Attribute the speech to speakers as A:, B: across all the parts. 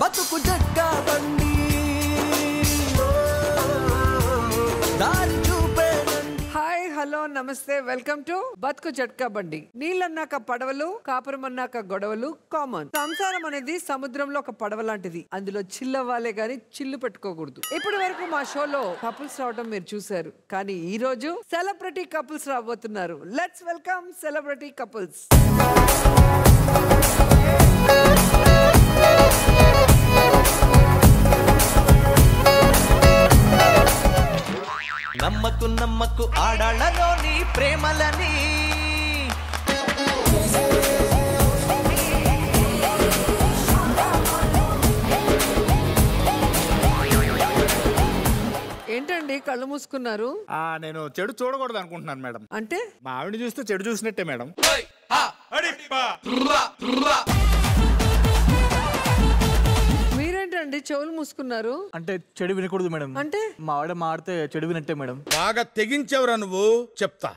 A: బతుకు జట్కా బండి దారి చూపే
B: హాయ్ హలో నమస్తే వెల్కమ్ టు బతుకు జట్కా బండి. నీళ్ళన్నాక పడవలు, కాపురం అన్నాక గొడవలు కామన్. సంసారం అనేది సముద్రంలో ఒక పడవ లాంటిది. అందులో చిల్లవ్వాలే గాని చిల్లు పెట్టుకోకూడదు. ఇప్పటి వరకు మా షోలో కపుల్స్ రావడం మీరు చూసారు, కానీ ఈ రోజు సెలబ్రిటీ కపుల్స్ రాబోతున్నారు. Let's welcome celebrity couples.
A: నమ్మకు నమ్మకు ఆడాళ్ళలోని ప్రేమలని
B: ఏంటండి కళ్ళు మూసుకున్నారు?
C: నేను చెడు చూడకూడదు అనుకుంటున్నాను మేడం.
B: అంటే
C: మా ఆవిడ చూస్తే చెడు చూసినట్టే మేడం.
B: మీరేంటండి చెవులు మూసుకున్నారు?
D: అంటే చెడు వినకూడదు మేడం.
B: అంటే
D: మా ఆవిడ మాడితే చెడు వినట్టే మేడం.
E: బాగా తెగించేవరా నువ్వు, చెప్తా.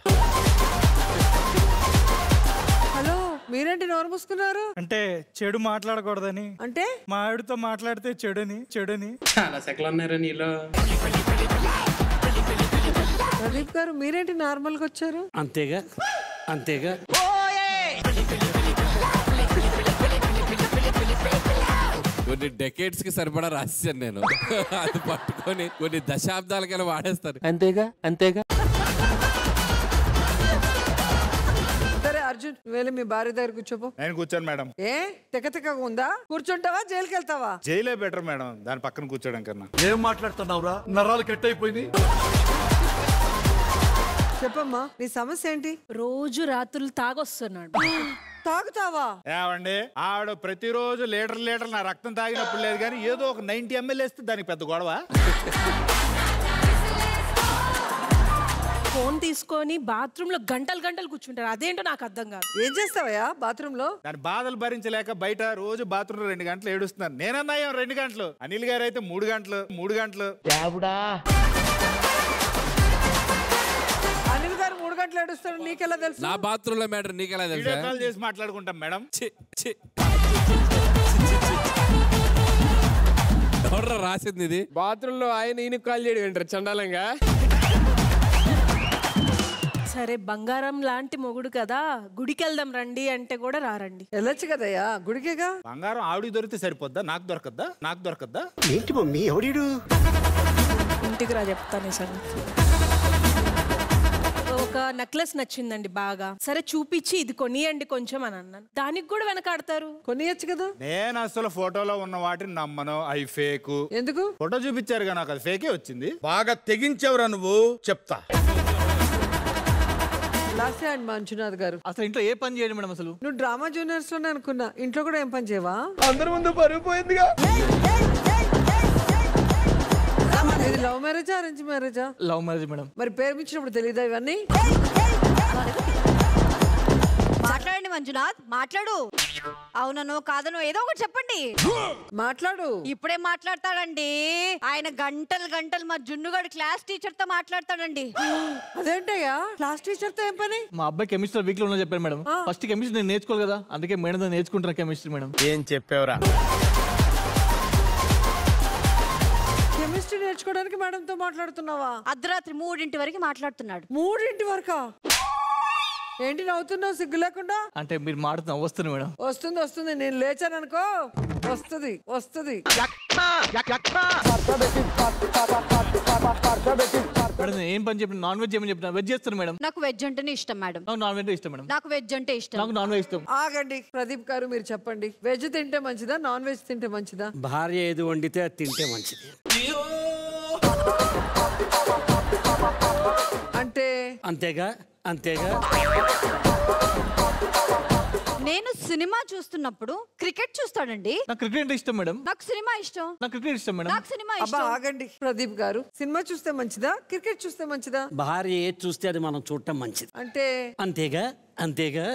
B: హలో, మీరేంటి నోరు మూసుకున్నారు?
D: అంటే చెడు మాట్లాడకూడదని.
B: అంటే
D: మా ఆవిడతో మాట్లాడితే చెడుని
F: చాలా సెకలు ఉన్నారా నీలో?
B: ప్రదీప్ గారు మీరేంటి నార్మల్ గా వచ్చారు?
F: అంతేగా అంతేగా.
G: కొన్ని డెకేడ్స్ కి సరిపడా రాశాను నేను. అది పట్టుకొని కొన్ని దశాబ్దాలకైనా వాడేస్తారు.
F: అంతేగా అంతేగా.
B: సరే అర్జున్, వెళ్ళి మీ భార్య దగ్గర కూర్చోపో.
C: నేను కూర్చోను మేడం.
B: ఏ తెగగా ఉందా? కూర్చుంటావా జైలుకి వెళ్తావా?
C: జైలే బెటర్ మేడం, దాని పక్కన కూర్చోడం కన్నా.
E: ఏం మాట్లాడుతున్నావురా, నరాలు కట్ అయిపోయింది.
B: చెప్పమ్మా, నీ సమస్య ఏంటి?
H: రోజు రాత్రులు తాగొస్తున్నాడు.
B: తాగుతావా?
C: ఏమండి, ఆవిడ ప్రతిరోజు లీటర్ నా రక్తం తాగినప్పుడు లేదు, కానీ ఏదో ఒక 90 ml వేస్తే దానికి పెద్ద గొడవ.
H: ఫోన్ తీసుకొని బాత్రూమ్ లో గంటలు గంటలు కూర్చుంటారు. అదేంటో నాకు అర్థం కాదు.
B: ఏం చేస్తావయ్యా బాత్రూమ్ లో?
C: దాని బాధలు భరించలేక బయట రోజు బాత్రూమ్ 2 గంటలు ఏడుస్తున్నాను. నేనన్నా 2 గంటలు, అనిల్ గారు అయితే 3 గంటలు.
B: అనిల్ గారు 3 గంటలు ఏడుస్తాడు, నీకెలా తెలుసు?
G: నా బాత్రూమ్ లో మ్యాటర్ నీకెలా
C: వీడియో
G: తెలుసా?
C: కాల్ చేసి మాట్లాడుకుంటాం మేడం.
G: ఎవరు రాసింది ఇది?
F: బాత్రూమ్ లో ఆయన ఈయన కాల్ చేయడం ఏంటారు చండాలంగా?
H: సరే, బంగారం లాంటి మొగుడు కదా, గుడికి వెళ్దాం రండి అంటే కూడా రారండి.
B: వెళ్ళొచ్చు కదయ్యా, గుడికేగా.
C: బంగారం ఆవిడికి దొరికితే సరిపోద్దా? నాకు దొరకద్దా?
E: ఏంటి మమ్మీ, ఎవడీడు?
H: ఇంటికి రా చెప్తాను సార్. ఒక నెక్లెస్ నచ్చిందండి బాగా. సరే చూపించి ఇది కొనియండి కొంచెం అని అన్నాను. దానికి కూడా వెనకాడతారు.
B: కొనియచ్చు కదా.
C: నేను అసలు ఫోటోలో ఉన్న వాటిని నమ్మను, అవి ఫేక్.
B: ఎందుకు?
C: ఫోటో చూపించారు నాకు అది ఫేకే వచ్చింది.
E: బాగా తెగించేవరా నువ్వు, చెప్తా.
B: లాస్ట్ అండ్ మంజునాథ్ గారు,
D: అసలు ఇంట్లో ఏ పని చేయండి మేడం. అసలు
B: నువ్వు డ్రామా జూనియర్స్ లోనే అనుకున్నా, ఇంట్లో కూడా ఏం పని చేయవా?
E: అందరి ముందు పరుగు పోయిందిగా.
B: ఇది లవ్ మ్యారేజా అరేంజ్ మ్యారేజా?
D: Love marriage madam.
B: మరి ప్రేమించినప్పుడు తెలీదా ఇవన్నీ?
I: మాట్లాడండి మంజునాథ్, మాట్లాడు. అవునను కాదను ఏదో ఒకటి చెప్పండి.
B: మాట్లాడు.
I: ఇప్పుడే మాట్లాడతాడండి ఆయన. గంటలు మా జున్నుగాడు క్లాస్ టీచర్ తో మాట్లాడతాడండి.
B: అదేంటయ్యా, క్లాస్ టీచర్ తో ఏం పని?
D: మా అబ్బాయి కెమిస్ట్రీ వీక్ లో చెప్పారు మేడం. ఫస్ట్ కెమిస్ట్రీ నేను నేర్చుకోవాలి కదా, అందుకే మేడం నేర్చుకుంటున్నా కెమిస్ట్రీ మేడం.
E: ఏం చెప్పావురా?
B: కెమిస్ట్రీ నేర్చుకోవడానికి మేడం తో మాట్లాడుతున్నావా?
I: అర్ధరాత్రి 3 వరకు మాట్లాడుతున్నాడు.
B: 3 వరకా? ఏంటి నవ్వుతున్నావు సిగ్గు లేకుండా?
D: అంటే మీరు మాడుతున్నా వస్తుంది మేడం.
B: వస్తుంది, నేను లేచాను అనుకో వస్తుంది.
D: మేడం ఏం పని చెప్పిన? నాన్ వెజ్ ఏమని చెప్పిన? వెజ్ చేస్తాను మేడం.
I: నాకు వెజ్ అంటేనే ఇష్టం మేడం.
D: నాకు నాన్ వెజ్ ఇష్టం మేడం.
I: నాకు వెజ్ అంటే ఇష్టం.
D: నాకు నాన్ వెజ్ ఇష్టం.
B: ఆగండి ప్రదీప్ గారు, మీరు చెప్పండి, వెజ్ తింటే మంచిదా నాన్ వెజ్ తింటే మంచిదా?
F: భార్య ఏది వండితే అది తింటే మంచిది.
B: అంటే
F: అంతేగా అంతేగా.
I: నేను సినిమా చూస్తున్నప్పుడు క్రికెట్ చూస్తాడండి.
D: నాకు క్రికెట్ అంటే ఇష్టం మేడం.
I: నాకు సినిమా ఇష్టం.
D: నాకు క్రికెట్ ఇష్టం మేడం.
I: నాకు సినిమా
B: అబ్బా
I: ఇష్టం.
B: ఆగండి ప్రదీప్ గారు, సినిమా చూస్తే మంచిదా క్రికెట్ చూస్తే మంచిదా?
F: భార్య ఏది చూస్తే అది మనం చూడటం మంచిది.
B: అంటే
F: అంతేగా అంతేగా.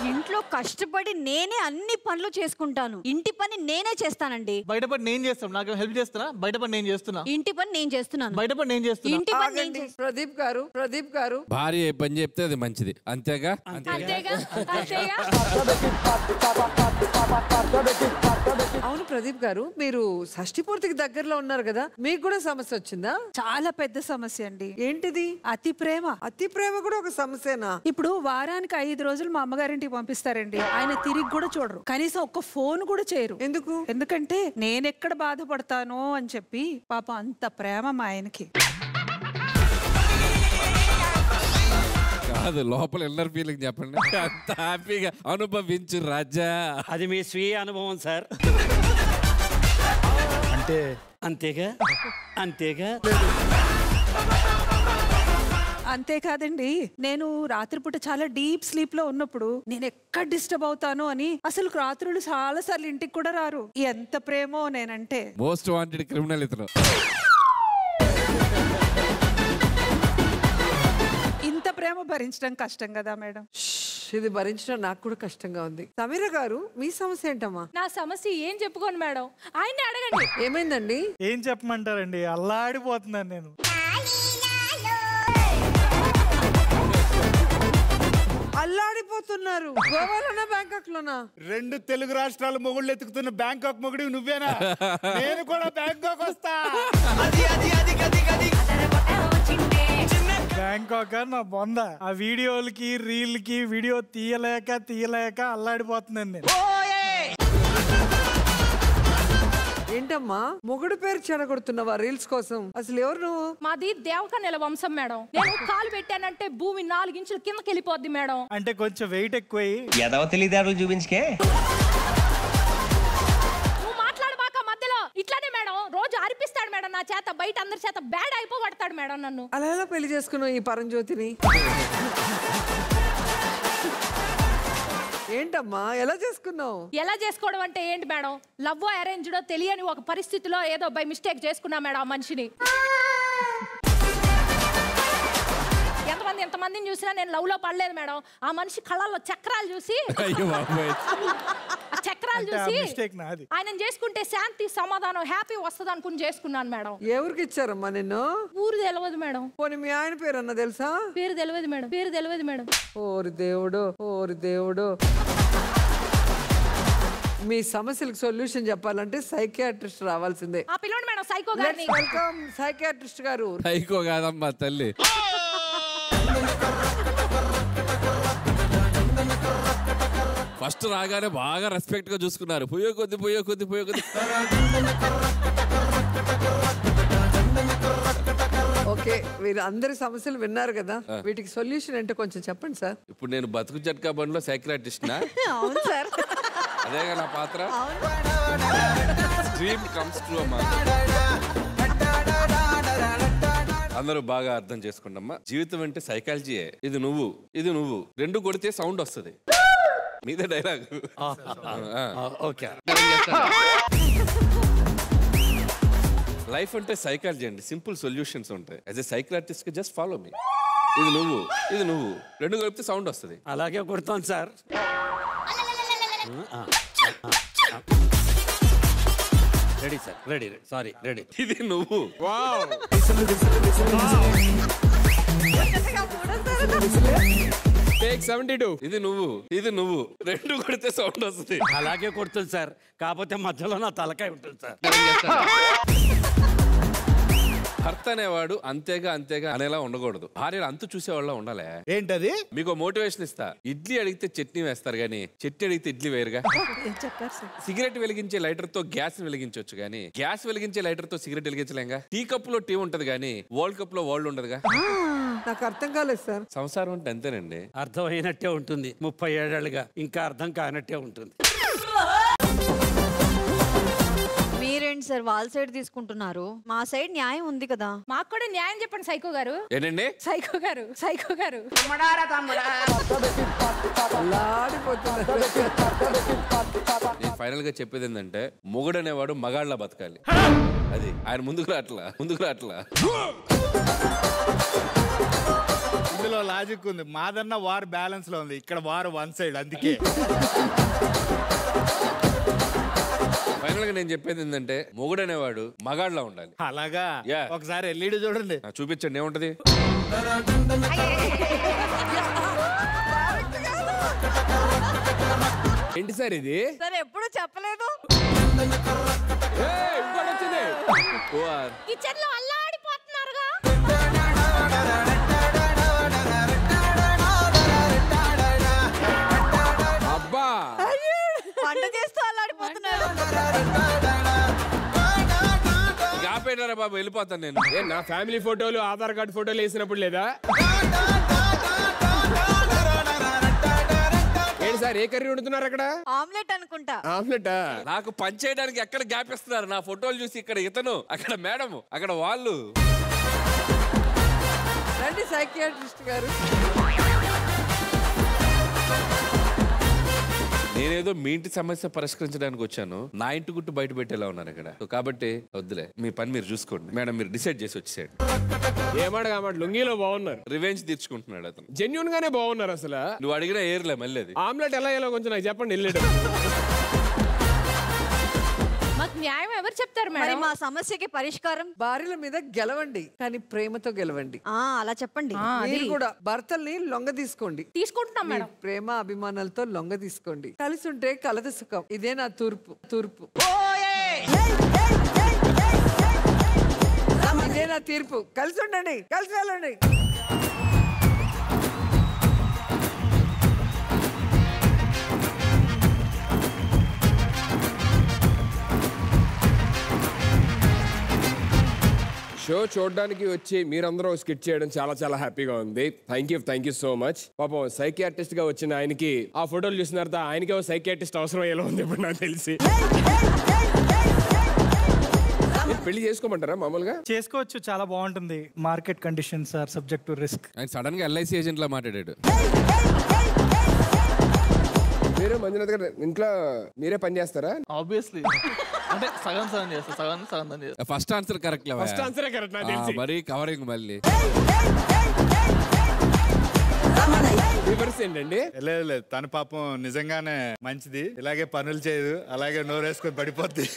I: ఇంట్లో కష్టపడి నేనే అన్ని పనులు చేసుకుంటాను. ఇంటి పని నేనే చేస్తానండి.
D: బయట పని నేను చేస్తాను. నాకు హెల్ప్ చేస్తానా? బయట పని నేను చేస్తున్నా.
I: ఇంటి పని నేను చేస్తున్నాను.
D: బయట పని నేను చేస్తున్నా.
I: ఇంటి పని నేను
B: ఆగండి
I: చేస్తాను.
B: ప్రదీప్ గారు,
G: భార్య ఏ పని చెప్తే అది మంచిది. అంతేగా
H: అంతేగా అంతేగా.
B: ప్రదీప్ గారు, మీరు షష్ఠి పూర్తికి దగ్గరలో ఉన్నారు కదా, మీకు కూడా సమస్య వచ్చిందా?
J: చాలా పెద్ద సమస్య అండి.
B: ఏంటిది?
J: అతి ప్రేమ.
B: అతి ప్రేమ కూడా ఒక సమస్యనా?
J: ఇప్పుడు వారానికి 5 రోజులు మా అమ్మగారింటికి పంపిస్తారండి. ఆయన తిరిగి కూడా చూడరు, కనీసం ఒక్క ఫోన్ కూడా చేయరు.
B: ఎందుకు?
J: ఎందుకంటే నేనెక్కడ బాధపడతానో అని చెప్పి. పాప అంత ప్రేమ మా ఆయనకి.
G: కాదు, లోపల ఇన్నర్ ఫీలింగ్ చెప్పండి. అంత హ్యాపీగా అనుభవించు రాజా.
F: అది మీ స్వీయ అనుభవం సార్.
E: అంటే
F: అంతేగా అంతేగా.
J: అంతేకాదండి, నేను రాత్రిపూట చాలా డీప్ స్లీప్ లో ఉన్నప్పుడు నేను ఎక్కడ డిస్టర్బ్ అవుతాను అని అసలు రాత్రులు చాలా సార్లు ఇంటికి కూడా రారు. ఎంత ప్రేమో నేనంటే.
G: మోస్ట్ వాంటెడ్ క్రిమినల్ ఇతను.
J: ఇంత ప్రేమ భరించడం కష్టం కదా మేడం.
B: ఇది భరించడం నాకు కూడా కష్టంగా ఉంది. సమీర గారు, మీ సమస్య ఏంటమ్మా?
H: నా సమస్య ఏం చెప్పుకోను మేడం, ఆయన్ని అడగండి.
B: ఏమైందండి?
K: ఏం చెప్పమంటారండి, అల్లాడిపోతున్నాను నేను.
B: అల్లాడిపోతున్నారు. గోవాలోనా బ్యాంకాక్ లోనా?
C: 2 తెలుగు రాష్ట్రాలు మొగుళ్ళు ఎత్తుకుతున్న బ్యాంకాక్ మొగుడు నువ్వేనా? నేను కూడా బ్యాంకాక్ వస్తా.
K: బ్యాంకాక్ నా బొంద. ఆ వీడియోలకి రీల్కి వీడియో తీయలేక అల్లాడిపోతున్నాను నేను.
B: ఏంటమ్మా మొగుడు పేరు చెడగొడుతున్నావా రీల్స్ కోసం? అసలు ఎవరు నువ్వు?
H: మాది దేవకన్యల వంశం మేడం. నేను కాలు పెట్టానంటే భూమి 4 ఇంచులు కిందకి వెళ్ళిపోద్ది మేడం.
K: అంటే కొంచెం వెయిట్ ఎక్కువ.
A: ఎదవ తెలియదారులు చూపించుకే.
H: నువ్వు మాట్లాడబాక మధ్యలో. ఇట్లానే మేడం రోజు అరిపిస్తాడు మేడం నా చేత, బయట అందరి చేత బ్యాడ్ అయిపోగొడతాడు మేడం నన్ను.
B: అలా ఎలా పెళ్లి చేసుకున్నావు ఈ పరంజ్యోతిని? ఏంటమ్మా ఎలా చేసుకున్నావు?
H: ఎలా చేసుకోవడం అంటే ఏంటి మేడం? లవ్ అరేంజ్డో తెలియని ఒక పరిస్థితిలో ఏదో బై మిస్టేక్ చేసుకున్నా మేడం ఆ మనిషిని. ఎంతమందిని చూసినా నేను లవ్ లో పడలేదు మేడం. ఆ మనిషి కళ్ళల్లో చక్రాలు చూసి చక్రాలు చూసి ఆయన చేసుకుంటే శాంతి సమాధానం హ్యాపీ వస్తుంది అనుకుని చేసుకున్నాను మేడం.
B: ఎవరికి ఇచ్చారమ్మా నిన్ను?
H: ఊరు తెలియదు మేడం.
B: పోనీ మీ ఆయన పేరు అన్న తెలుసా?
H: పేరు తెలియదు మేడం. పేరు తెలియదు మేడం.
B: ఓరి దేవుడు, ఓరి దేవుడు. మీ సమస్యలకు సొల్యూషన్ చెప్పాలంటే సైకియాట్రిస్ట్ రావాల్సిందే.
H: ఆ పిల్లోడు మేడం సైకో గారిని.
B: వెల్కమ్ సైకియాట్రిస్ట్ గారు.
G: సైకో కాదమ్మా తల్లి. ఫస్ట్ రాగానే బాగా రెస్పెక్ట్ గా చూసుకున్నారు. పోయే కొద్ది.
B: ఓకే, మీరు అందరి సమస్యలు విన్నారు కదా, వీటికి సొల్యూషన్ అంటే కొంచెం చెప్పండి సార్.
G: ఇప్పుడు నేను బతుకు జట్కా బండిలో సైకియాట్రిస్ట్ నా?
I: అవును సార్.
G: అదేగా నా పాత్ర. డ్రీమ్ కమ్స్ ట్రూ అమ్మా. అందరూ బాగా అర్థం చేసుకోండమ్మా. జీవితం అంటే సైకాలజీయే. ఇది నువ్వు 2 కొడితే సౌండ్ వస్తుంది. మీదే డైలాగ్.
F: ఓకే.
G: లైఫ్ అంటే సైకాలజీ అండి. సింపుల్ సొల్యూషన్స్ ఉంటాయి. యాజ్ ఎ సైకియాట్రిస్ట్ కి జస్ట్ ఫాలో మీ. ఇది నువ్వు 2 కలిపితే సౌండ్ వస్తుంది.
F: అలాగే కొడతాను sir. Ready sir, ready. Sorry, ready.
G: ఇది నువ్వు. టేక్ 72. ఇది నువ్వు 2 కొడితే సౌండ్ వస్తుంది.
F: అలాగే కొడుతుంది సార్, కాకపోతే మధ్యలో నా తలకాయ ఉంటుంది సార్.
G: భర్త అనేవాడు అంతేగా అనేలా ఉండకూడదు. భార్యలు అంతు చూసేవాళ్ళ ఉండాలి.
C: ఏంటది?
G: మీకు మోటివేషన్ ఇస్తా. ఇడ్లీ అడిగితే చట్నీ వేస్తారు గానీ చట్నీ అడిగితే ఇడ్లీ వేరుగా. సిగరెట్ వెలిగించే లైటర్ తో గ్యాస్ వెలిగించవచ్చు గానీ గ్యాస్ వెలిగించే లైటర్ తో సిగరెట్ వెలిగించలేంగా. టీ కప్ లో టీ ఉంటది గానీ వరల్డ్ కప్ లో వరల్డ్ ఉండదుగా.
B: నాకు అర్థం కాలేదు సార్.
G: సంసారం అంటే అంతేనండి.
F: అర్థమైనట్టే ఉంటుంది. 37 ఏళ్ళుగా ఇంకా అర్థం కానట్టే ఉంటుంది.
I: మీరేంటి సార్ వాళ్ళ సైడ్ తీసుకుంటున్నారు? మా సైడ్ న్యాయం ఉంది కదా.
H: మాకు కూడా న్యాయం చెప్పండి సైకో గారు.
G: ఏంటండి?
H: సైకో గారు.
G: నేను ఫైనల్ గా చెప్పేది ఏంటంటే మొగుడు అనేవాడు మగాళ్ళ బతకాలి. అది ఆయన ముందుకు రాట్లా.
C: ఇందులో లాజిక్ ఉంది. మాదన్న వార్ బ్యాలెన్స్ లో ఉంది, ఇక్కడ వార్ 1 సైడ్. అందుకే
G: ఫైనల్ గా నేను చెప్పేది ఏంటంటే మొగుడు అనేవాడు మగాళ్ళ ఉండాలి.
C: అలాగా? ఒకసారి ఎల్ఈడి చూడండి.
G: చూపించండి ఏముంటది. ఏంటి సార్ ఇది?
I: సార్ ఎప్పుడు చెప్పలేదు.
H: కిచెన్ లో అల్లాడిపోతున్నారుగా.
L: అబ్బా
I: వంట చేస్తూ అల్లాడిపోతున్నాడు.
G: ఆపేనారా బాబు, వెళ్ళిపోతాను నేను.
L: నా ఫ్యామిలీ ఫోటోలు ఆధార్ కార్డు ఫోటోలు వేసినప్పుడు లేదా? ఏంటి సార్, ఏ కర్రీ వండుతున్నారు అక్కడ?
I: ఆమ్లెట్ అనుకుంటా.
L: ఆమ్లెటా?
G: నాకు పని చేయడానికి ఎక్కడ గ్యాప్ ఇస్తున్నారు? నా ఫోటోలు చూసి ఇక్కడ ఇతను, అక్కడ మేడం, అక్కడ వాళ్ళు.
B: రండి సైకియాట్రిస్ట్ గారు.
G: నేనేదో మీ ఇంటి సమస్య పరిష్కరించడానికి వచ్చాను, నా ఇంటి గుట్టు బయట పెట్టేలా ఉన్నాను ఇక్కడ. కాబట్టి వద్దులే, మీ పని మీరు చూసుకోండి. మేడం మీరు డిసైడ్ చేసి వచ్చేసాడు.
L: ఏమాట లుంగీలో బాగున్నారు.
G: రివెంజ్ తీర్చుకుంటున్నాడు అతను.
L: జెన్యున్ గానే బాగున్నారు అసలు.
G: నువ్వు అడిగినా ఏర్లే మళ్ళీ అది.
L: ఆమ్లెట్ ఎలా ఎలా కొంచెం నాకు చెప్పండి. వెళ్ళాడు
H: మాకు న్యాయం ఎవరు చెప్తారు
I: మరి
H: మేడం?
I: మా సమస్యకి పరిష్కారం
B: భార్యల మీద గెలవండి, కానీ ప్రేమతో గెలవండి.
I: అలా చెప్పండి.
B: మీరు కూడా భర్తల్ని లొంగ తీసుకోండి.
H: తీసుకుంటున్నాం మేడం.
B: ప్రేమ అభిమానాలతో లొంగ తీసుకోండి. కలిసి ఉంటే కలదు సుఖం. ఇదే నా తూర్పు. ఇదే నా తీర్పు. కలిసి ఉండండి, కలిసి వెళ్ళండి.
L: షో చూడడానికి వచ్చి మీరందరూ స్కిట్ చేయడం చాలా చాలా హ్యాపీగా ఉంది. Thank you so much. పాపం సైకియాట్రిస్ట్ గా వచ్చిన ఆయనకి ఆ ఫోటోలు చూసిన తర్వాత ఆయనకి సైకియాట్రిస్ట్ అవసరం ఎలా ఉంది ఇప్పుడు నాకు తెలిసి. పెళ్లి చేసుకోమంటారా? మామూలుగా
K: చేసుకోవచ్చు, చాలా బాగుంటుంది. Market conditions are subject to risk.
G: ఆయన సడన్ గా LIC ఏజెంట్ లా మాట్లాడాడు.
L: మీరు మంజునాథ్ గారు ఇంట్లో మీరే పని చేస్తారా?
D: ఆబ్వియస్లీ. అంటే సగం చేస్తా, సగం చేస్తా.
G: First answer correct.
L: ఫస్ట్ ఆన్సరే కరెక్ట్ నాకు తెలిసి.
G: మరి కవరింగ్ మళ్ళీ
L: రివర్స్ ఏంటండి?
C: లేదు తన పాపం నిజంగానే మంచిది. ఇలాగే పనులు చేయదు, అలాగే నోరేసుకొని పడిపోద్ది.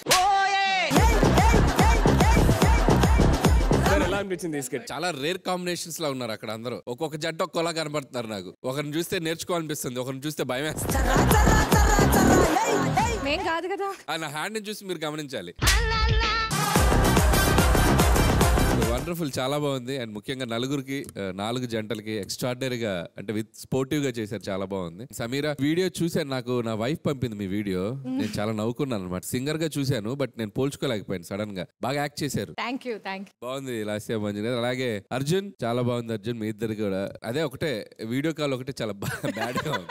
L: ఎలా అనిపించింది తీసుకెళ్ళి?
G: చాలా రేర్ కాంబినేషన్స్ లా ఉన్నారు అక్కడ అందరూ. ఒక్కొక్క జట్టు ఒక్కోలా కనబడుతున్నారు నాకు. ఒకరిని చూస్తే నేర్చుకోవాలనిపిస్తుంది, ఒకరిని చూస్తే భయం వేస్తుంది.
H: మేం కాదు కదా.
G: నా హ్యాండ్ ని చూసి మీరు గమనించాలి. వండర్ఫుల్, చాలా బాగుంది. అండ్ ముఖ్యంగా నలుగురికి 4 జంటలకి ఎక్స్ట్రాడినరీగా అంటే విత్ స్పోర్టివ్ గా చేశారు. చాలా బాగుంది. సమీరా వీడియో చూశాను, నాకు నా వైఫ్ పంపింది మీ వీడియో. నేను చాలా నవ్వుకున్నాను అనమాట. సింగర్ గా చూశాను, బట్ నేను పోల్చుకోలేకపోయాను. సడన్ గా బాగా యాక్ట్ చేశారు.
H: Thank you.
G: బాగుంది లాస్య మంజు. అలాగే అర్జున్ చాలా బాగుంది. అర్జున్ మీ ఇద్దరు కూడా అదే ఒకటే వీడియో కాల్ ఒకటే చాలా బ్యాడ్ గా ఉంది.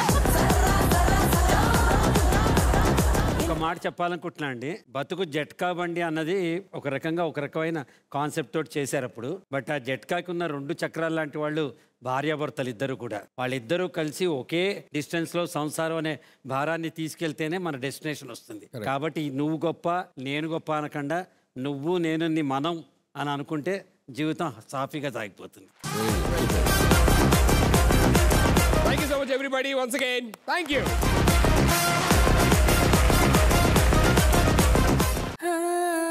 F: ఒక మాట చెప్పాలనుకుంటున్నా అండి. బతుకు జట్కా బండి అన్నది ఒక రకమైన కాన్సెప్ట్ తోటి చేశారు అప్పుడు. బట్ ఆ జట్కాకి ఉన్న 2 చక్రాలు లాంటి వాళ్ళు భార్యాభర్తలు ఇద్దరు కూడా. వాళ్ళిద్దరూ కలిసి ఒకే డిస్టెన్స్ లో సంసారం అనే భారాన్ని తీసుకెళ్తేనే మన డెస్టినేషన్ వస్తుంది. కాబట్టి నువ్వు గొప్ప నేను గొప్ప అనకుండా నువ్వు నేను మనం అని అనుకుంటే జీవితం సాఫీగా సాగిపోతుంది.
L: Thank you so much everybody once again. Thank you.
J: Ah